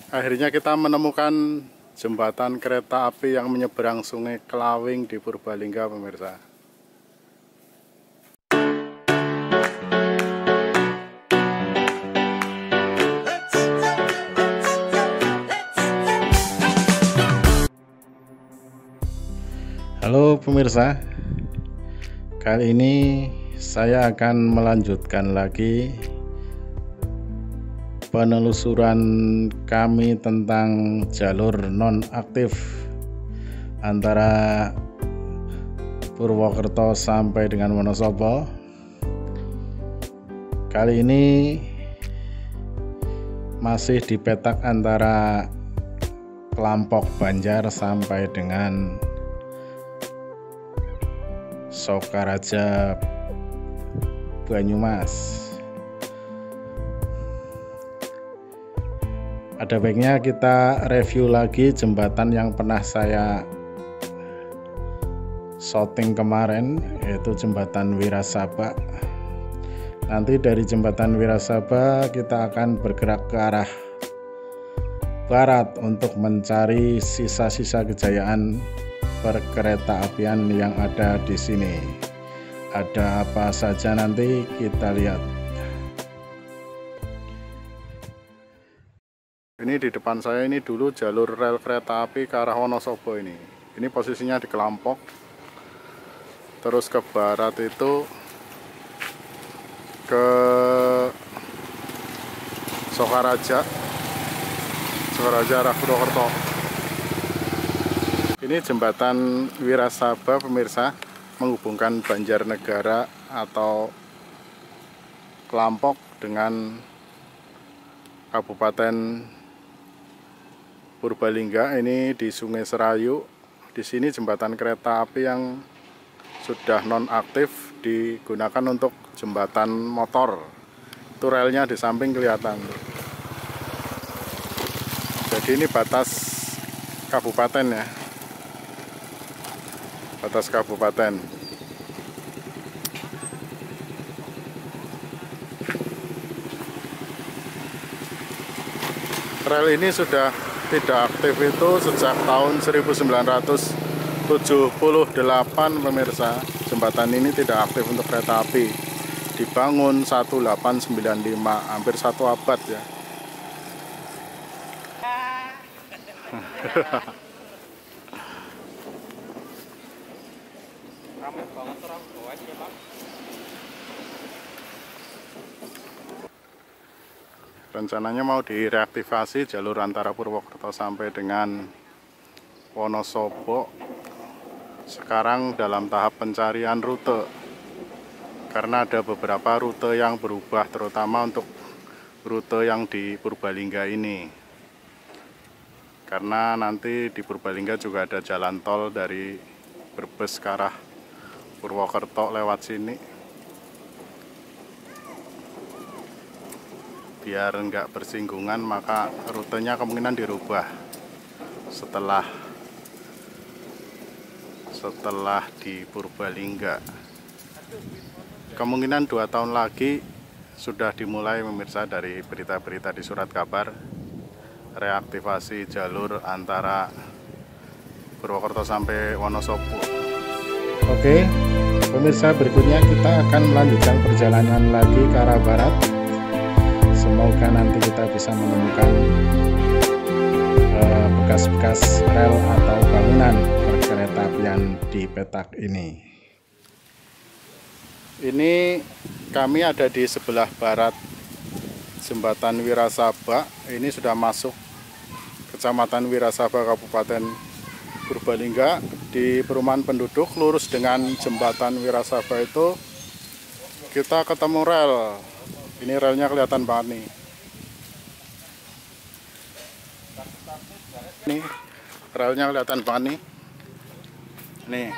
Akhirnya kita menemukan jembatan kereta api yang menyeberang Sungai Kelawing di Purbalingga, pemirsa. Halo pemirsa, kali ini saya akan melanjutkan lagi penelusuran kami tentang jalur non-aktif antara Purwokerto sampai dengan Wonosobo. Kali ini masih di petak antara Klampok Banjar sampai dengan Sokaraja Banyumas. Ada baiknya kita review lagi jembatan yang pernah saya shooting kemarin, yaitu jembatan Wirasaba. Nanti dari jembatan Wirasaba kita akan bergerak ke arah barat untuk mencari sisa-sisa kejayaan perkereta apian yang ada di sini. Ada apa saja nanti kita lihat. Ini di depan saya ini dulu jalur rel kereta api ke arah Wonosobo ini. Ini posisinya di Klampok. Terus ke barat itu ke Sokaraja arah Purwokerto. Ini jembatan Wirasaba, pemirsa, menghubungkan Banjarnegara atau Klampok dengan Kabupaten Purbalingga. Ini di Sungai Serayu. Di sini jembatan kereta api yang sudah nonaktif digunakan untuk jembatan motor. Itu relnya di samping kelihatan. Jadi ini batas kabupaten ya. Batas kabupaten. Rel ini sudah tidak aktif itu sejak tahun 1978, pemirsa. Jembatan ini tidak aktif untuk kereta api. Dibangun 1895, hampir 1 abad ya. Rencananya mau direaktivasi jalur antara Purwokerto sampai dengan Wonosobo. Sekarang dalam tahap pencarian rute, karena ada beberapa rute yang berubah, terutama untuk rute yang di Purbalingga ini. Karena nanti di Purbalingga juga ada jalan tol dari Brebes ke arah Purwokerto lewat sini. Biar nggak bersinggungan, maka rutenya kemungkinan dirubah setelah di Purbalingga. Kemungkinan 2 tahun lagi sudah dimulai, pemirsa, dari berita-berita di surat kabar reaktivasi jalur antara Purwokerto sampai Wonosobo. Oke, pemirsa, berikutnya kita akan melanjutkan perjalanan lagi ke arah barat. Semoga nanti kita bisa menemukan bekas-bekas rel atau bangunan perkereta apian di petak ini. Ini kami ada di sebelah barat jembatan Wirasaba. Ini sudah masuk Kecamatan Wirasaba, Kabupaten Purbalingga. Di perumahan penduduk, lurus dengan jembatan Wirasaba itu kita ketemu rel. Ini relnya kelihatan banget nih. Nih, relnya kelihatan banget nih. Nih.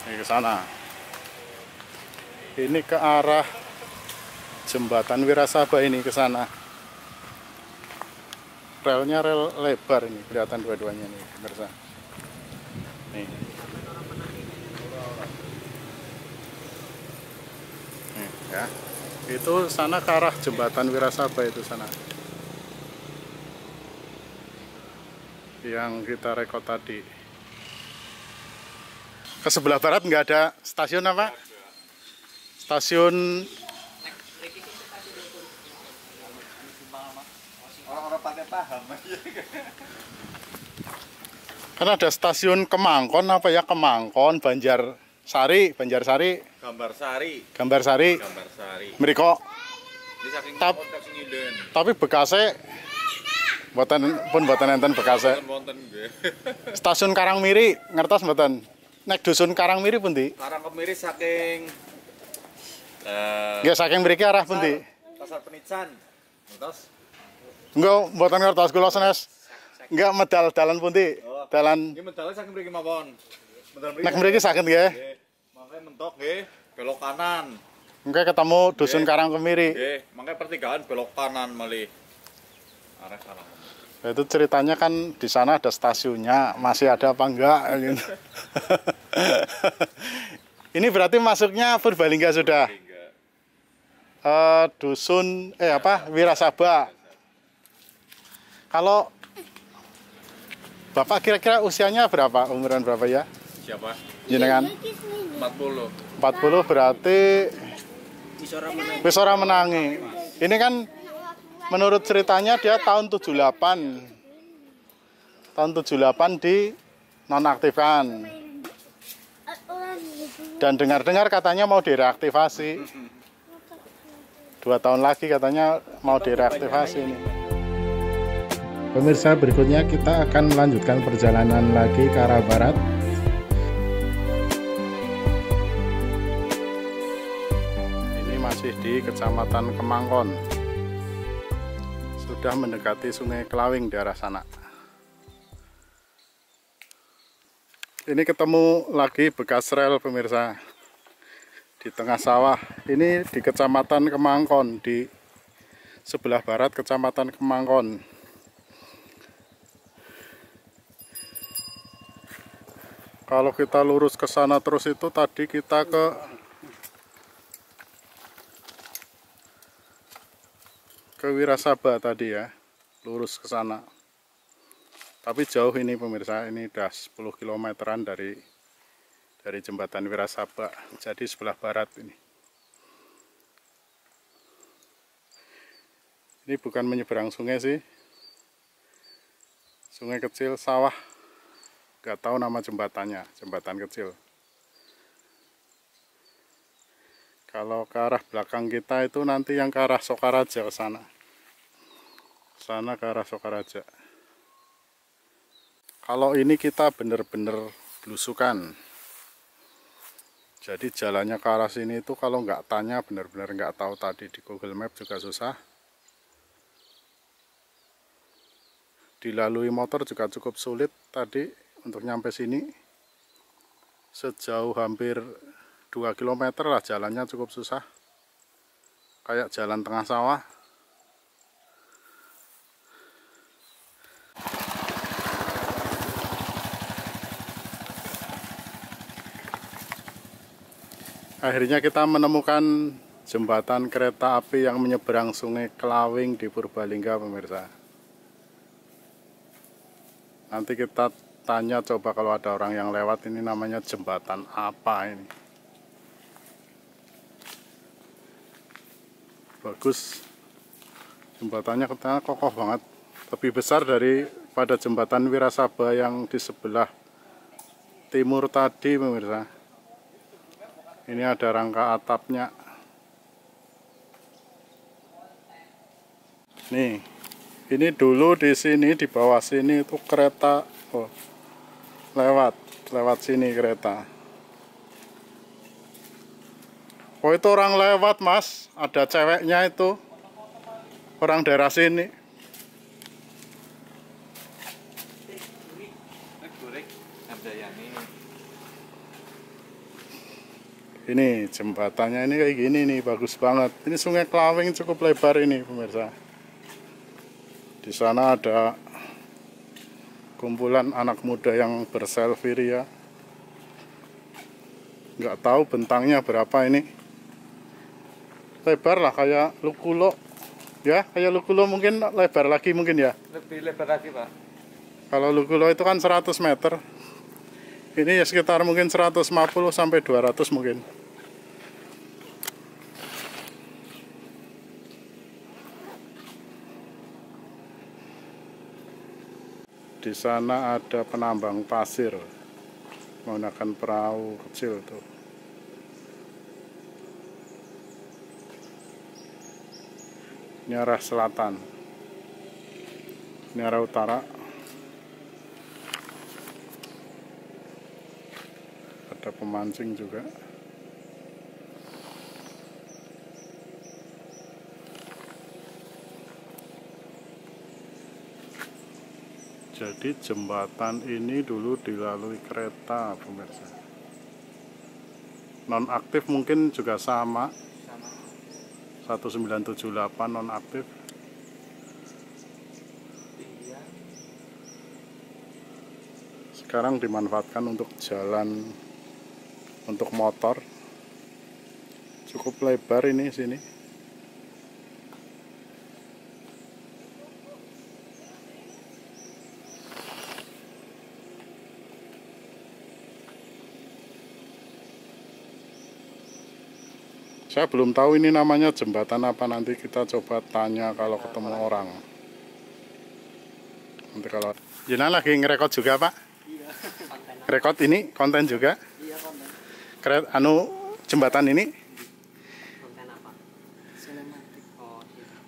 Ini ke sana. Ini ke arah jembatan Wirasaba, ini ke sana. Relnya rel lebar ini, kelihatan dua-duanya nih, pemirsa. Nih. Ya, itu sana ke arah jembatan Wirasaba itu sana. Yang kita rekod tadi. Ke sebelah barat nggak ada stasiun apa? Stasiun Orang-orang pakai paham. kan ada stasiun Kemangkon apa ya, Kemangkon, Banjarsari. Gambarsari. Mriko. Ini saking Tap- konteks nginden. Tapi bekasnya buatan enten bekasnya. Wonten nggih. Stasiun Karangmiri ngertos mboten? Nek dusun Karangmiri pundi? Karang kemiri saking Nggih saking mriki arah pundi? Pasar Penican. Terus Enggak, mboten ngertos kula senes. Enggak medal dalan pundi? Dalan ini medalnya saking mriki mawon. Medal nek mriki saged nggih. Nggih. Makanya mentok nggih, belok kanan. Engke ketemu dusun Karangkemiri. Nggih, makanya pertigaan belok kanan malih. Arah sana. Nah, itu ceritanya kan di sana ada stasiunnya, masih ada apa enggak gitu. Ini berarti masuknya Purbalingga sudah. Dusun Wirasaba. Kalau Bapak kira-kira usianya berapa? Umuran berapa ya? Siapa? Jenengan 40. 40 berarti wis ora menangi. Ini kan menurut ceritanya dia tahun 78. Tahun 78 di nonaktifkan. Dan dengar-dengar katanya mau direaktivasi. 2 tahun lagi katanya mau direaktivasi ini. Pemirsa, berikutnya kita akan melanjutkan perjalanan lagi ke arah barat. Ini masih di Kecamatan Kemangkon. Sudah mendekati Sungai Kelawing di arah sana. Ini ketemu lagi bekas rel, pemirsa. Di tengah sawah. Ini di Kecamatan Kemangkon, di sebelah barat Kecamatan Kemangkon. Kalau kita lurus ke sana terus itu tadi kita ke Wirasaba tadi ya, lurus ke sana. Tapi jauh ini pemirsa, ini udah 10 kilometeran dari jembatan Wirasaba, jadi sebelah barat ini. Ini bukan menyeberang sungai sih, sungai kecil sawah. Gak tahu nama jembatannya, jembatan kecil. Kalau ke arah belakang kita itu nanti yang ke arah Sokaraja ke sana. Sana ke arah Sokaraja. Kalau ini kita bener-bener belusukan. Jadi jalannya ke arah sini itu kalau nggak tanya bener-bener nggak tahu tadi di Google Map juga susah. Dilalui motor juga cukup sulit tadi. Untuk nyampe sini sejauh hampir 2 km lah, jalannya cukup susah, kayak jalan tengah sawah. Akhirnya kita menemukan jembatan kereta api yang menyeberang Sungai Kelawing di Purbalingga, pemirsa. Nanti kita tanya coba kalau ada orang yang lewat, ini namanya jembatan apa ini. Bagus, jembatannya katanya kokoh banget, lebih besar daripada jembatan Wirasaba yang di sebelah timur tadi, pemirsa. Ini ada rangka atapnya. Nih, ini dulu di sini, di bawah sini itu kereta. Oh, lewat sini kereta. Oh, itu orang lewat, Mas. Ada ceweknya itu, orang daerah sini. Ini jembatannya ini kayak gini nih, bagus banget. Ini Sungai Kelawing cukup lebar ini, pemirsa. Di sana ada kumpulan anak muda yang berselfie ria. Nggak tahu bentangnya berapa ini. lebar lah kayak Lukulo. Ya, kayak Lukulo mungkin lebar lagi mungkin ya. Lebih lebar lagi, Pak. Kalau Lukulo itu kan 100 meter. Ini ya sekitar mungkin 150 sampai 200 mungkin. Di sana ada penambang pasir menggunakan perahu kecil tuh. Ini arah selatan, ini arah utara. Ada pemancing juga. Jadi jembatan ini dulu dilalui kereta, pemirsa. Non-aktif mungkin juga sama. 1978 non-aktif. Sekarang dimanfaatkan untuk jalan untuk motor. Cukup lebar ini sini. Saya belum tahu ini namanya jembatan apa, nanti kita coba tanya kalau ketemu orang. Nanti kalau Jenal lagi ngerekod juga, Pak? Iya. Rekod ini konten juga? Iya, konten. Jembatan ini? Konten apa? Sinematik.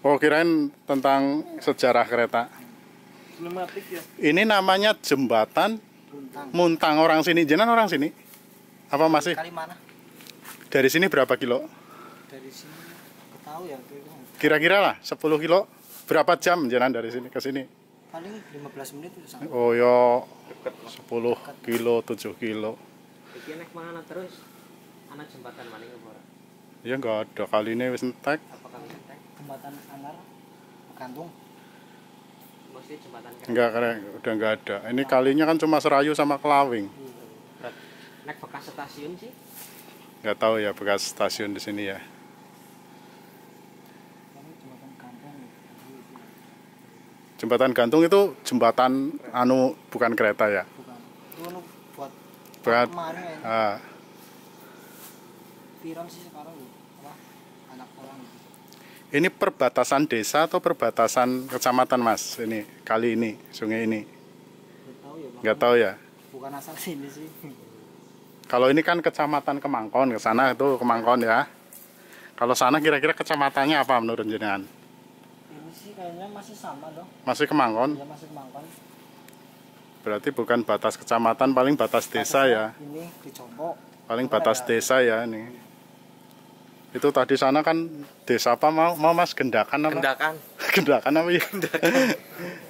Oh, kirain tentang sejarah kereta. Sinematik ya. Ini namanya jembatan Muntang orang sini. Jenal orang sini? Apa masih? Kali mana? Dari sini berapa kilo? Dari sini nggak tahu ya. Kira-kira lah 10 kilo. Berapa jam jalan dari sini ke sini? Paling 15 menit itu sampai. Oh yo, 10 kilo, 7 kilo. Iki nek mana terus? Anak jembatan maning ora? Ya nggak ada, kali ini wis entek. Apakah bisa tek? Jembatan Angar Gantung. Mesti jembatan kan. Enggak, udah nggak ada. Ini kalinya kan cuma Serayu sama Kelawing. Nek bekas stasiun sih. Nggak tahu ya bekas stasiun di sini ya. Jembatan Gantung. Jembatan gantung itu jembatan bukan kereta ya. Bukan. Itu buat Buat Piram sih sekarang apa? Anak orang. ini perbatasan desa atau perbatasan kecamatan, Mas? Ini kali ini, sungai ini. Nggak tahu ya. Bukan asal sini sih. Kalau ini kan kecamatan Kemangkon, ke sana itu Kemangkon ya. Kalau sana kira-kira kecamatannya apa menurut jenengan? Ini sih kayaknya masih sama dong. Masih Kemangkon? Ya masih Kemangkon. Berarti bukan batas kecamatan, paling batas desa ya. Ini dicombok. Paling batas desa ya ini. Itu tadi sana kan desa apa mau Mas, Gendakan apa? Gendakan. Gendakan apa ya?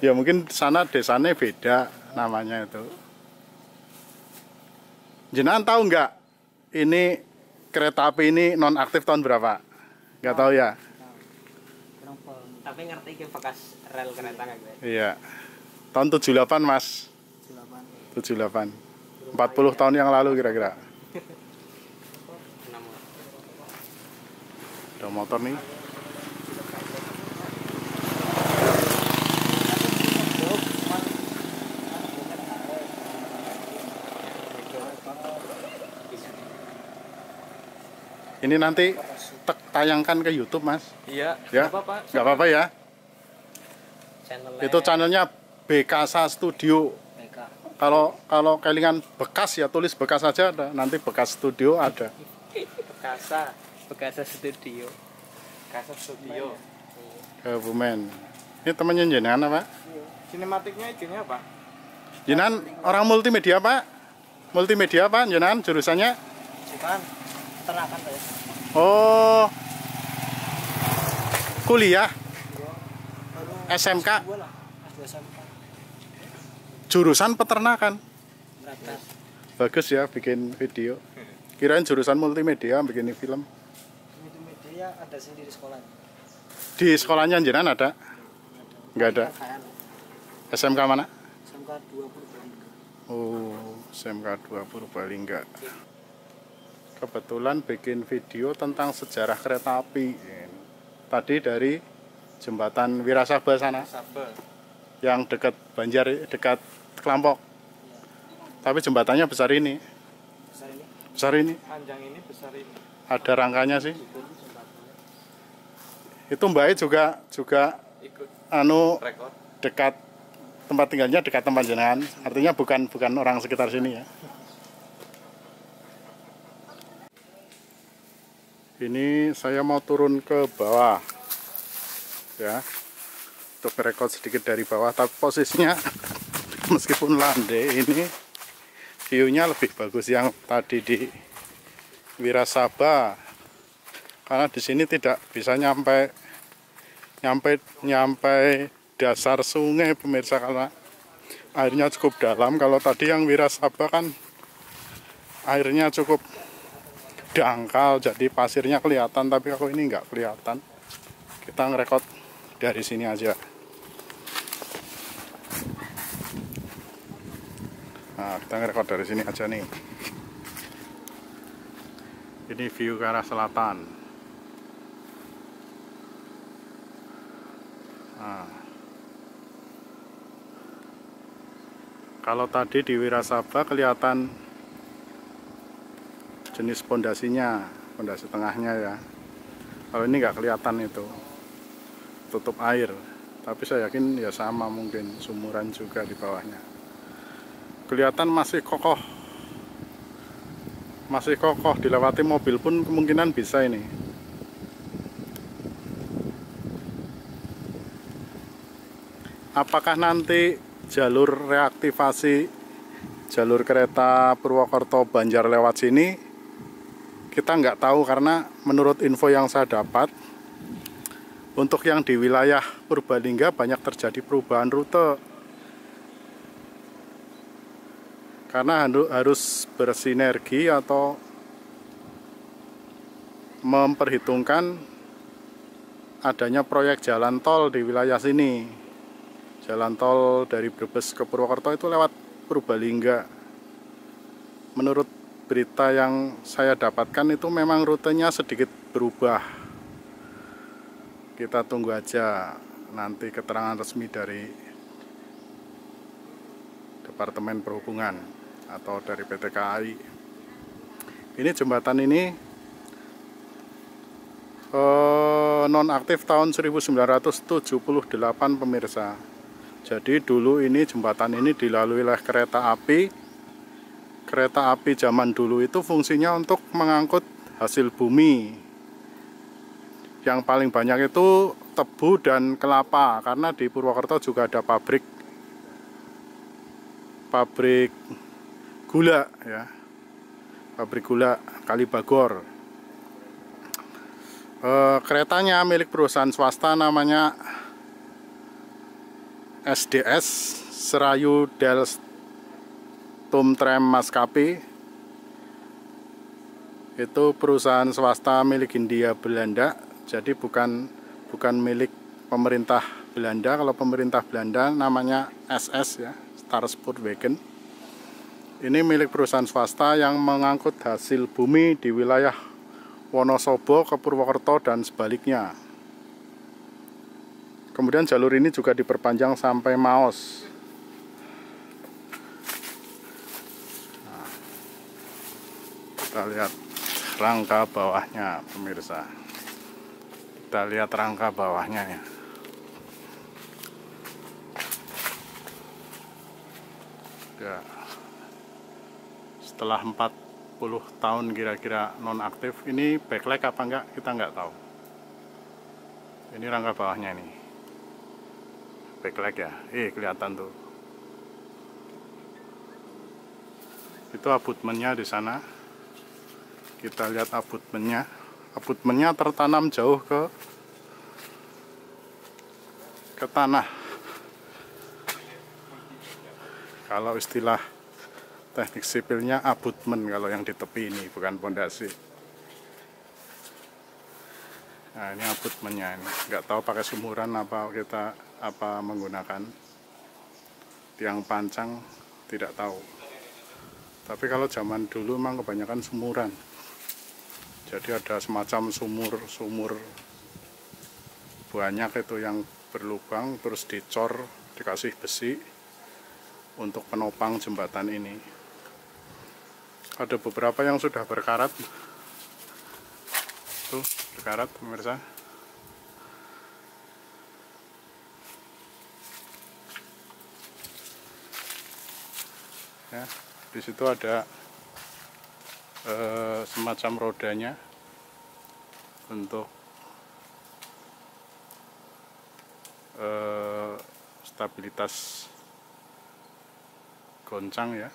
Ya mungkin sana desanya beda namanya itu. Jenengan tahu nggak ini kereta api ini non aktif tahun berapa? Nggak tahu ya? Tapi ngerti ke bekas rel kereta nggak gue? Iya. Tahun 78 Mas. 78. 40 tahun yang lalu kira-kira. Ada motor nih. Ini nanti tayangkan ke YouTube, Mas. Iya. Ya, nggak apa-apa ya. Itu channelnya Bekasa Studio. Kalau kelingan bekas ya tulis bekas saja, nanti bekas studio ada. Bekasa Studio. Bekasa Studio. Kebumen. Ini temannya jenengan apa? Sinematiknya itunya apa? Jenengan orang multimedia, Pak? Multimedia apa jenengan jurusannya? Bukan. Peternakan saya. Oh. Kuliah? SMK? SMK. Jurusan peternakan. Berapa? Bagus ya bikin video. Kirain jurusan multimedia bikin film. Multimedia ada sendiri sekolah. Di sekolahnya jenengan ada? Enggak ada. SMK mana? SMK 2 Purbalingga. Oh, SMK 2 Purbalingga. kebetulan bikin video tentang sejarah kereta api. Tadi dari jembatan Wirasaba sana, yang dekat Banjar, dekat Kelampok. Tapi jembatannya besar ini. Besar ini. Panjang ini, besar ini. Ada rangkanya sih. Itu Mbak juga Ikut rekor. dekat tempat tinggalnya, dekat tempat jenengan. Artinya bukan orang sekitar sini ya. Ini saya mau turun ke bawah ya, untuk merekod sedikit dari bawah, tapi posisinya meskipun landai, ini view-nya lebih bagus yang tadi di Wirasaba, karena di sini tidak bisa nyampe dasar sungai pemirsa, karena airnya cukup dalam. Kalau tadi yang Wirasaba kan airnya cukup dangkal, jadi pasirnya kelihatan, tapi kalau ini nggak kelihatan. Kita ngerekod dari sini aja. Nah, kita ngerekod dari sini aja nih. Ini view ke arah selatan. Nah, kalau tadi di Wirasaba kelihatan jenis pondasinya, pondasi tengahnya ya. Kalau ini nggak kelihatan, itu tutup air, tapi saya yakin ya sama, mungkin sumuran juga di bawahnya. Kelihatan masih kokoh, dilewati mobil pun kemungkinan bisa ini. Apakah nanti jalur reaktivasi jalur kereta Purwokerto Banjar lewat sini? Kita nggak tahu, karena menurut info yang saya dapat, untuk yang di wilayah Purbalingga banyak terjadi perubahan rute. Karena harus bersinergi atau memperhitungkan adanya proyek jalan tol di wilayah sini. Jalan tol dari Brebes ke Purwokerto itu lewat Purbalingga. Menurut berita yang saya dapatkan itu memang rutenya sedikit berubah. Kita tunggu aja nanti keterangan resmi dari Departemen Perhubungan atau dari PT KAI. Ini jembatan ini nonaktif tahun 1978 pemirsa. Jadi dulu ini jembatan ini dilalui oleh kereta api. Kereta api zaman dulu itu fungsinya untuk mengangkut hasil bumi. Yang paling banyak itu tebu dan kelapa, karena di Purwokerto juga ada pabrik gula ya. Pabrik gula Kalibagor. Keretanya milik perusahaan swasta namanya SDS, Serayu Tumtrem Maskapai. Itu perusahaan swasta milik Hindia Belanda, jadi bukan milik pemerintah Belanda. Kalau pemerintah Belanda namanya SS ya, Stadspoorwegen. Ini milik perusahaan swasta yang mengangkut hasil bumi di wilayah Wonosobo ke Purwokerto dan sebaliknya. Kemudian jalur ini juga diperpanjang sampai Maos. Kita lihat rangka bawahnya pemirsa. Kita lihat rangka bawahnya ya. Ya. Setelah 40 tahun kira-kira nonaktif, ini backlight apa enggak kita nggak tahu. Ini rangka bawahnya nih. Backlight ya. Kelihatan tuh. Itu abutmennya di sana. Kita lihat abutmennya. Abutmennya tertanam jauh ke tanah. Kalau istilah teknik sipilnya abutmen kalau yang di tepi ini, bukan pondasi. Nah, ini abutmennya ini. Nggak tahu pakai sumuran apa menggunakan tiang pancang, tidak tahu. Tapi kalau zaman dulu memang kebanyakan sumuran. Jadi ada semacam sumur banyak itu yang berlubang, terus dicor, dikasih besi untuk penopang jembatan ini. Ada beberapa yang sudah berkarat. Tuh, berkarat pemirsa. Ya, di situ ada semacam rodanya untuk stabilitas goncang ya,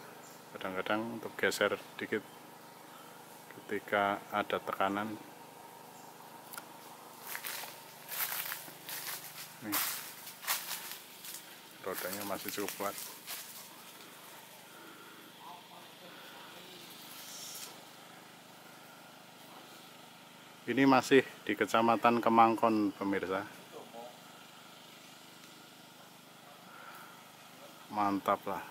kadang-kadang untuk geser dikit ketika ada tekanan. Nih, rodanya masih cukup kuat. Ini masih di Kecamatan Kemangkon pemirsa. Mantap lah.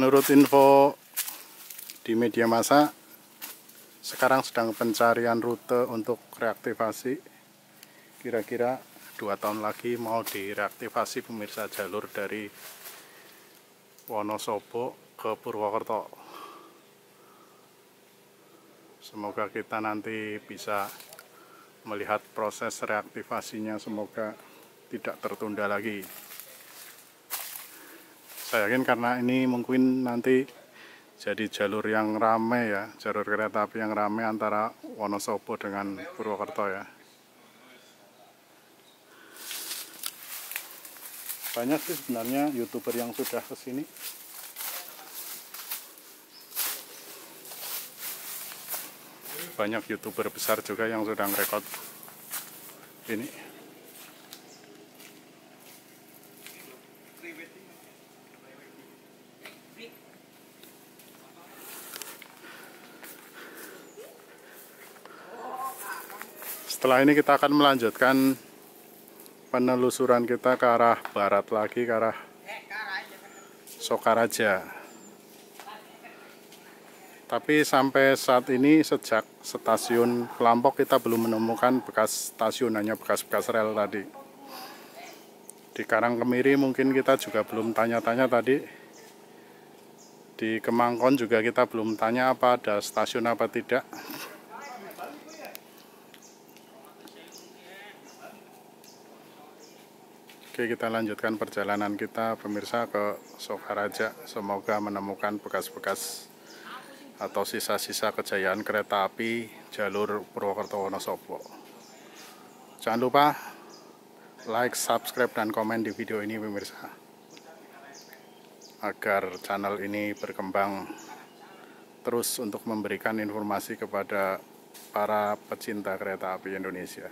Menurut info di media massa, sekarang sedang pencarian rute untuk reaktivasi. Kira-kira 2 tahun lagi mau direaktivasi pemirsa, jalur dari Wonosobo ke Purwokerto. Semoga kita nanti bisa melihat proses reaktivasinya, semoga tidak tertunda lagi. Saya yakin karena ini mungkin nanti jadi jalur yang ramai ya, jalur kereta api yang ramai antara Wonosobo dengan Purwokerto ya. Banyak sih sebenarnya YouTuber yang sudah kesini. Banyak YouTuber besar juga yang sudah ngerekod ini. Setelah ini kita akan melanjutkan penelusuran kita ke arah barat lagi, ke arah Sokaraja. Tapi sampai saat ini sejak stasiun Kelampok kita belum menemukan bekas stasiun, hanya bekas-bekas rel tadi. Di Karangkemiri mungkin kita juga belum tanya-tanya tadi. Di Kemangkon juga kita belum tanya apa ada stasiun apa tidak. Oke, kita lanjutkan perjalanan kita pemirsa ke Sokaraja. Semoga menemukan bekas-bekas atau sisa-sisa kejayaan kereta api jalur Purwokerto-Wonosobo. Jangan lupa like, subscribe, dan komen di video ini pemirsa, agar channel ini berkembang terus untuk memberikan informasi kepada para pecinta kereta api Indonesia.